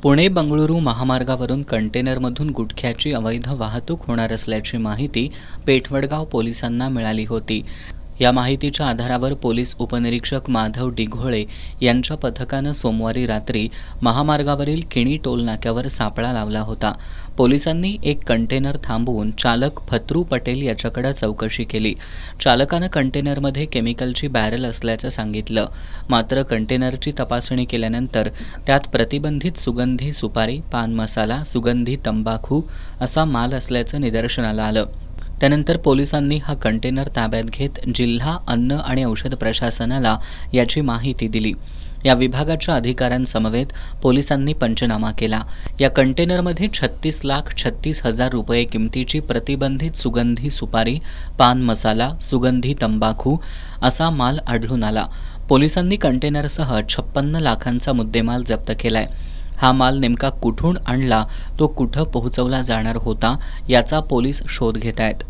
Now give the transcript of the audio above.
पुणे बंगळुरू महामार्गावरून कंटेनरमधून गुटख्याची अवैध वाहतूक होणार असल्याची माहिती पेठवडगाव पोलिसांना मिळाली होती। या माहितीच्या आधारावर पोलीस उपनिरीक्षक माधव डिघोळे यांच्या पथकानं सोमवारी रात्री महामार्गावरील किणी टोल नाक्यावर सापळा लावला होता। पोलिसांनी एक कंटेनर थांबवून चालक फत्रू पटेल याच्याकडे चौकशी केली। चालकानं कंटेनरमध्ये केमिकलची बॅरल असल्याचं सांगितलं, मात्र कंटेनरची तपासणी केल्यानंतर त्यात प्रतिबंधित सुगंधी सुपारी, पान मसाला, सुगंधी तंबाखू असा माल असल्याचं निदर्शनाला आलं। त्यानंतर पोलिसांनी हा कंटेनर ताब्यात घेत जिल्हा अन्न आणि औषध प्रशासनाला याची माहिती दिली। या विभागाच्या अधिकाऱ्यांसमवेत पोलिसांनी पंचनामा केला। या कंटेनरमध्ये 36,36,000 रुपये किमतीची प्रतिबंधित सुगंधी सुपारी, पान मसाला, सुगंधी तंबाखू असा माल आढळून आला। पोलिसांनी कंटेनरसह 56 लाखांचा मुद्देमाल जप्त केलाय। हा माल नेमका कुठून आणला, तो कुठं पोहोचवला जाणार होता याचा पोलीस शोध घेत आहेत।